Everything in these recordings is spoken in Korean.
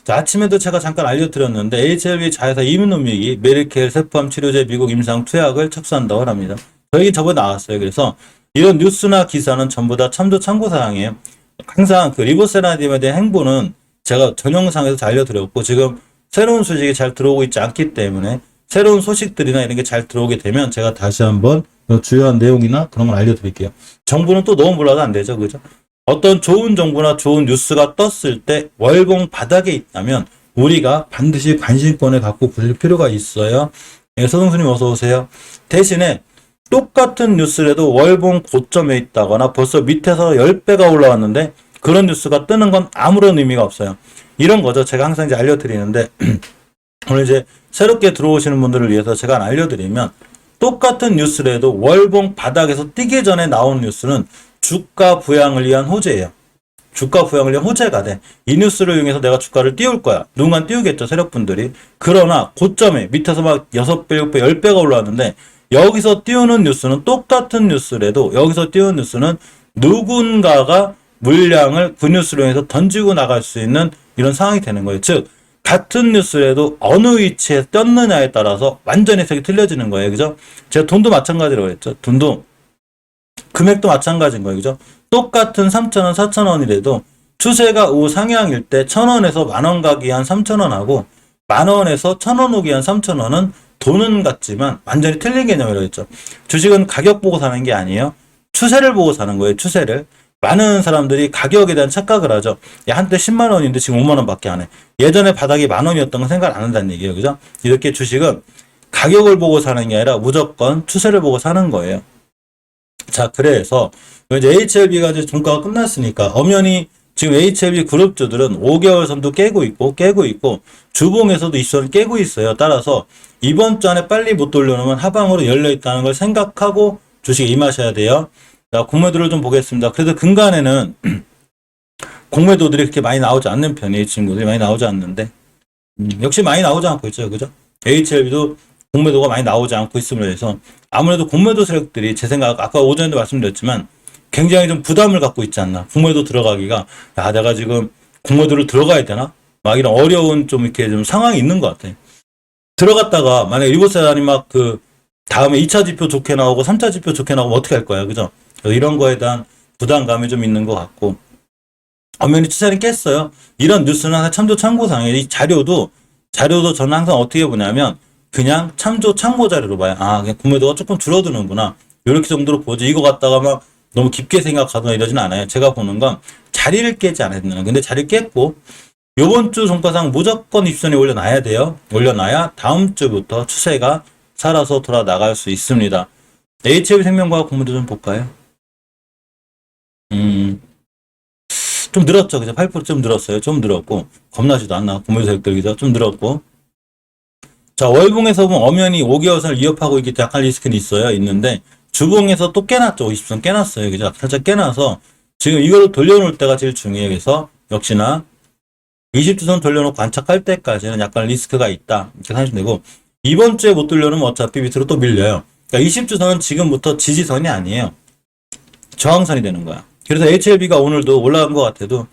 자, 아침에도 제가 잠깐 알려드렸는데 HLB 자회사 이민노믹이 메리켈 세포암 치료제 미국 임상 투약을 착수한다고 합니다. 저희 저번에 나왔어요. 그래서 이런 뉴스나 기사는 전부 다 참조 참고 사항이에요. 항상 그 리보세라핌에 대한 행보는 제가 전 영상에서 잘 알려드렸고 지금 새로운 소식이 잘 들어오고 있지 않기 때문에 새로운 소식들이나 이런 게 잘 들어오게 되면 제가 다시 한번 주요한 내용이나 그런 걸 알려드릴게요. 정보는 또 너무 몰라도 안 되죠. 그죠? 어떤 좋은 정보나 좋은 뉴스가 떴을 때 월봉 바닥에 있다면 우리가 반드시 관심권을 갖고 볼 필요가 있어요. 네, 서동수님 어서 오세요. 대신에 똑같은 뉴스라도 월봉 고점에 있다거나 벌써 밑에서 10배가 올라왔는데 그런 뉴스가 뜨는 건 아무런 의미가 없어요. 이런 거죠. 제가 항상 이제 알려드리는데 오늘 이제 새롭게 들어오시는 분들을 위해서 제가 알려드리면 똑같은 뉴스라도 월봉 바닥에서 뛰기 전에 나오는 뉴스는 주가 부양을 위한 호재예요. 주가 부양을 위한 호재가 돼. 이 뉴스를 이용해서 내가 주가를 띄울 거야. 누군가 띄우겠죠. 세력분들이. 그러나 고점에 밑에서 막 6배, 6배, 10배가 올라왔는데 여기서 띄우는 뉴스는 똑같은 뉴스라도 여기서 띄우는 뉴스는 누군가가 물량을 그 뉴스로 인해서 던지고 나갈 수 있는 이런 상황이 되는 거예요. 즉 같은 뉴스라도 어느 위치에 떴느냐에 따라서 완전히 해석이 틀려지는 거예요. 그죠? 제가 돈도 마찬가지라고 했죠. 돈도 금액도 마찬가지인 거예요. 그죠? 똑같은 3,000원, 4,000원이라도 추세가 우상향일 때 1,000원에서 만원 가기 한 3,000원하고 만원에서 1,000원 오기 한 3,000원은 돈은 같지만 완전히 틀린 개념이라고 했죠. 주식은 가격 보고 사는 게 아니에요. 추세를 보고 사는 거예요. 추세를. 많은 사람들이 가격에 대한 착각을 하죠. 야, 한때 10만 원인데 지금 5만 원밖에 안 해. 예전에 바닥이 만 원이었던 건 생각 안 한다는 얘기예요. 그죠? 이렇게 주식은 가격을 보고 사는 게 아니라 무조건 추세를 보고 사는 거예요. 자, 그래서 이제 HLB가 이제 종가가 끝났으니까 엄연히 지금 HLB 그룹주들은 5개월 선도 깨고 있고 주봉에서도 이 선을 깨고 있어요. 따라서 이번 주 안에 빨리 못 돌려놓으면 하방으로 열려 있다는 걸 생각하고 주식에 임하셔야 돼요. 자, 공매도를 좀 보겠습니다. 그래도 근간에는 공매도들이 그렇게 많이 나오지 않는 편이에요. 친구들이 많이 나오지 않는데 역시 많이 나오지 않고 있죠. 그죠? HLB도 공매도가 많이 나오지 않고 있음으로 해서 아무래도 공매도 세력들이 제 생각 아까 오전에도 말씀드렸지만 굉장히 좀 부담을 갖고 있지 않나. 공매도 들어가기가 야 내가 지금 공매도를 들어가야 되나? 막 이런 어려운 좀 이렇게 좀 상황이 있는 것 같아. 들어갔다가 만약에 리보세라니 막 그 다음에 2차 지표 좋게 나오고 3차 지표 좋게 나오면 어떻게 할 거야. 그죠? 이런 거에 대한 부담감이 좀 있는 것 같고 엄연히 추세는 깼어요. 이런 뉴스는 항상 참조 참고사항이에요. 이 자료도 저는 항상 어떻게 보냐면 그냥 참조 참고 자료로 봐요. 아, 그냥 공매도가 조금 줄어드는구나. 이렇게 정도로 보지. 이거 갖다가 막 너무 깊게 생각하거나 이러진 않아요. 제가 보는 건 자리를 깨지 않았는. 근데 자리를 깼고 요번 주 종가상 무조건 입선에 올려놔야 돼요. 올려놔야 다음 주부터 추세가 살아서 돌아 나갈 수 있습니다. HLB생명과학 공매도 좀 볼까요? 좀 늘었죠. 그죠? 8% 좀 늘었어요. 좀 늘었고 겁나지도 않나. 공매도 세력들 그죠? 좀 늘었고 자, 월봉에서 보면 엄연히 5개월선을 위협하고 있기 때문에 약간 리스크는 있어요. 있는데 주봉에서 또 깨놨죠. 50선 깨놨어요. 그죠? 살짝 깨놔서 지금 이걸 돌려놓을 때가 제일 중요해요. 그래서 역시나 20주선 돌려놓고 관착할 때까지는 약간 리스크가 있다. 이렇게 생각하시면 되고 이번 주에 못 돌려놓으면 어차피 밑으로 또 밀려요. 그러니까 20주선은 지금부터 지지선이 아니에요. 저항선이 되는 거야. 그래서 HLB가 오늘도 올라간 것 같아도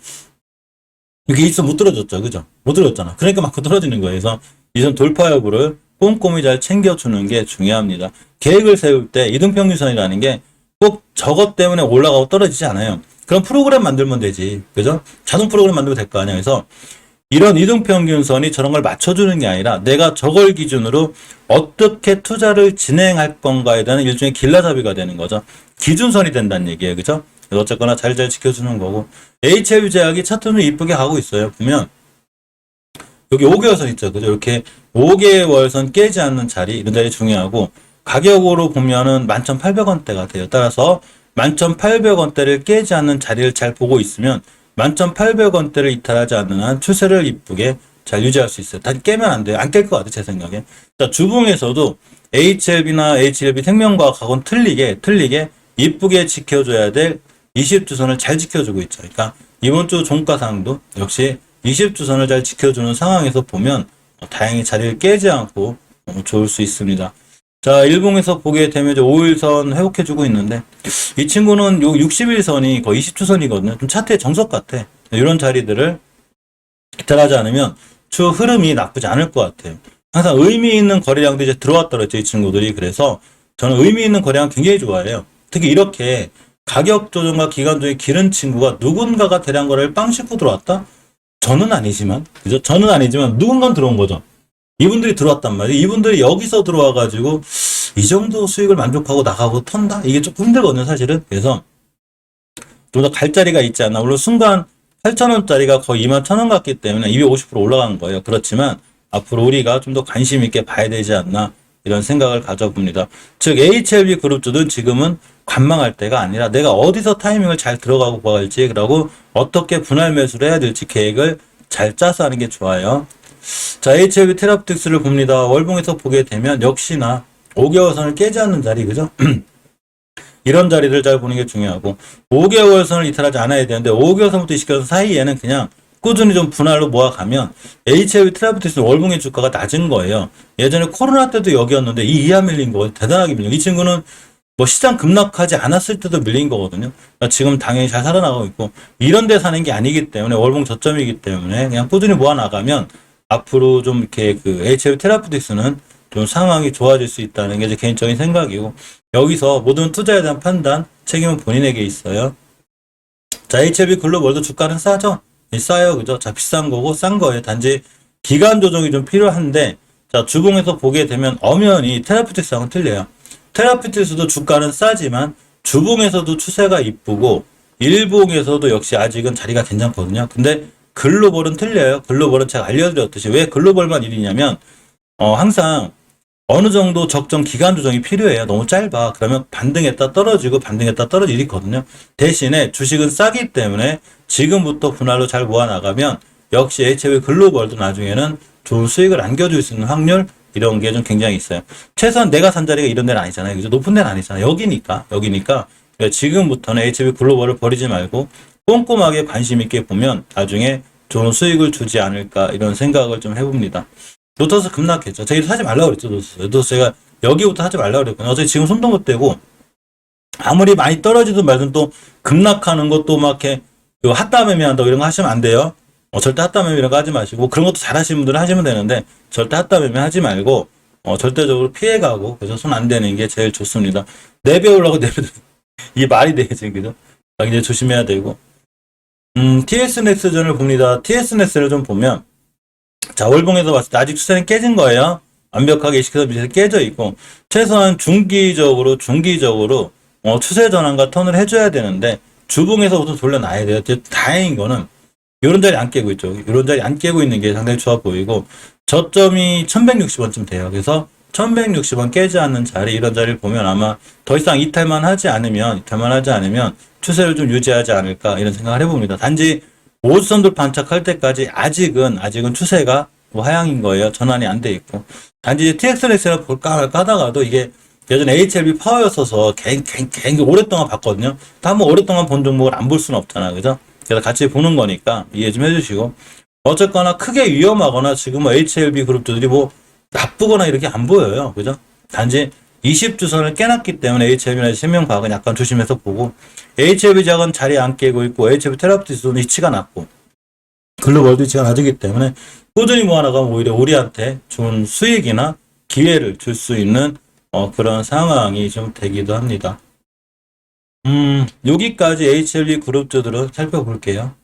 이렇게 이선 못 들어줬죠. 그죠? 못 들어줬잖아. 그러니까 막 떨어지는 거예요. 그래서 이선 돌파 여부를 꼼꼼히 잘 챙겨주는 게 중요합니다. 계획을 세울 때 이등평균선이라는 게 꼭 저것 때문에 올라가고 떨어지지 않아요. 그럼 프로그램 만들면 되지. 그죠? 자동 프로그램 만들면 될 거 아니야. 그래서 이런 이등평균선이 저런 걸 맞춰주는 게 아니라 내가 저걸 기준으로 어떻게 투자를 진행할 건가에 대한 일종의 길라잡이가 되는 거죠. 기준선이 된다는 얘기예요. 그죠? 그래서 어쨌거나 잘 지켜주는 거고 HLB 제약이 차트는 이쁘게 가고 있어요. 보면 여기 5개월선 있죠. 그죠? 이렇게 5개월선 깨지 않는 자리, 이런 자리 중요하고, 가격으로 보면은 11,800원대가 돼요. 따라서 11,800원대를 깨지 않는 자리를 잘 보고 있으면 11,800원대를 이탈하지 않는 한 추세를 이쁘게 잘 유지할 수 있어요. 단 깨면 안 돼요. 안 깰 것 같아요. 제 생각에. 자, 주봉에서도 HLB나 HLB 생명과학하고는 틀리게 이쁘게 지켜줘야 될 20주선을 잘 지켜주고 있죠. 그러니까 이번 주 종가상도 역시 20주선을 잘 지켜주는 상황에서 보면 다행히 자리를 깨지 않고 좋을 수 있습니다. 자, 일봉에서 보게 되면 이제 5일선 회복해주고 있는데 이 친구는 요 61선이 거의 20주선이거든요. 좀 차트의 정석 같아. 이런 자리들을 이탈하지 않으면 추후 흐름이 나쁘지 않을 것 같아요. 항상 의미 있는 거래량도 이제 들어왔다 그랬죠, 이 친구들이. 그래서 저는 의미 있는 거래량 굉장히 좋아해요. 특히 이렇게 가격 조정과 기간 조정이 길은 친구가 누군가가 대량 거래를 빵 싣고 들어왔다? 저는 아니지만, 그죠? 저는 아니지만 누군가는 들어온 거죠. 이분들이 들어왔단 말이에요. 이분들이 여기서 들어와가지고 이 정도 수익을 만족하고 나가고 턴다? 이게 조금 힘들거든요, 사실은. 그래서 좀 더 갈 자리가 있지 않나. 물론 순간 8,000원짜리가 거의 21,000원 같기 때문에 250% 올라간 거예요. 그렇지만 앞으로 우리가 좀 더 관심 있게 봐야 되지 않나 이런 생각을 가져봅니다. 즉 HLB 그룹주는 지금은 관망할 때가 아니라 내가 어디서 타이밍을 잘 들어가고 봐갈지, 그러고 어떻게 분할 매수를 해야 될지 계획을 잘 짜서 하는 게 좋아요. 자, HLB 테라프틱스를 봅니다. 월봉에서 보게 되면 역시나 5개월 선을 깨지 않는 자리, 그죠? 이런 자리를 잘 보는 게 중요하고, 5개월 선을 이탈하지 않아야 되는데 5개월 선부터 20개월 선 사이에는 그냥 꾸준히 좀 분할로 모아가면 HLB 테라프틱스 월봉의 주가가 낮은 거예요. 예전에 코로나 때도 여기였는데 이 이하 밀린 거 대단하게 밀린 거. 이 친구는 뭐 시장 급락하지 않았을 때도 밀린 거거든요. 그러니까 지금 당연히 잘 살아나가고 있고, 이런 데 사는 게 아니기 때문에, 월봉 저점이기 때문에 그냥 꾸준히 모아나가면 앞으로 좀 이렇게 그 HLB 테라프틱스는 좀 상황이 좋아질 수 있다는 게 제 개인적인 생각이고, 여기서 모든 투자에 대한 판단, 책임은 본인에게 있어요. 자, HLB 글로벌도 주가는 싸죠? 싸요, 그죠? 자, 비싼 거고 싼 거예요. 단지 기간 조정이 좀 필요한데, 자, 주봉에서 보게 되면 엄연히 테라피틱스하고는 틀려요. 테라피틱스도 주가는 싸지만 주봉에서도 추세가 이쁘고 일봉에서도 역시 아직은 자리가 괜찮거든요. 근데 글로벌은 틀려요. 글로벌은 제가 알려드렸듯이 왜 글로벌만 1위냐면 항상 어느 정도 적정 기간 조정이 필요해요. 너무 짧아. 그러면 반등했다 떨어지고 반등했다 떨어지고 있거든요. 대신에 주식은 싸기 때문에 지금부터 분할로 잘 모아나가면 역시 HLB 글로벌도 나중에는 좋은 수익을 안겨줄 수 있는 확률, 이런 게 좀 굉장히 있어요. 최소한 내가 산 자리가 이런 데는 아니잖아요. 그죠? 높은 데는 아니잖아요. 여기니까. 지금부터는 HLB 글로벌을 버리지 말고 꼼꼼하게 관심 있게 보면 나중에 좋은 수익을 주지 않을까, 이런 생각을 좀 해봅니다. 노터스 급락했죠. 제가 사지 말라고 그랬죠, 노터스. 노터스 제가 여기부터 하지 말라고 그랬거든요. 어차피 지금 손도 못 대고, 아무리 많이 떨어지든 말든 또 급락하는 것도 막 이렇게 핫다 매매한다고 이런 거 하시면 안 돼요. 절대 핫다 매매 이런 거 하지 마시고, 그런 것도 잘 하시는 분들은 하시면 되는데, 절대 핫다 매매 하지 말고, 절대적으로 피해가고, 그래서 손 안 대는 게 제일 좋습니다. 4배 올라가고 4배, 이게 말이 되겠지, 그죠? 이제 조심해야 되고. TS넥스전을 봅니다. TS넥스를 좀 보면, 자, 월봉에서 봤을 때 아직 추세는 깨진 거예요. 완벽하게 20km 밑에서 깨져 있고, 최소한 중기적으로 추세 전환과 턴을 해줘야 되는데, 주봉에서부터 돌려놔야 돼요. 다행인 거는 이런 자리 안 깨고 있죠. 이런 자리 안 깨고 있는 게 상당히 좋아 보이고, 저점이 1160원쯤 돼요. 그래서 1160원 깨지 않는 자리, 이런 자리를 보면 아마 더 이상 이탈만 하지 않으면 추세를 좀 유지하지 않을까, 이런 생각을 해봅니다. 단지 5선들 반착할 때까지 아직은 추세가 하향인 거예요. 전환이 안 돼 있고. 단지 TX를 볼까 말까 하다가도 이게 예전에 HLB 파워였어서 굉장히 오랫동안 봤거든요. 또 한번 오랫동안 본 종목을 안 볼 수는 없잖아. 그죠? 그래서 같이 보는 거니까 이해 좀 해주시고. 어쨌거나 크게 위험하거나 지금 HLB 그룹들이 나쁘거나 이렇게 안 보여요. 그죠? 단지 20주선을 깨놨기 때문에 HLB나 생명과학은 약간 조심해서 보고, HLB 작은 자리에 안 깨고 있고, HLB 테라피틱스는 위치가 낮고, 글로벌도 위치가 낮기 때문에 꾸준히 모아나가면 오히려 우리한테 좋은 수익이나 기회를 줄 수 있는 그런 상황이 좀 되기도 합니다. 여기까지 HLB 그룹주들을 살펴볼게요.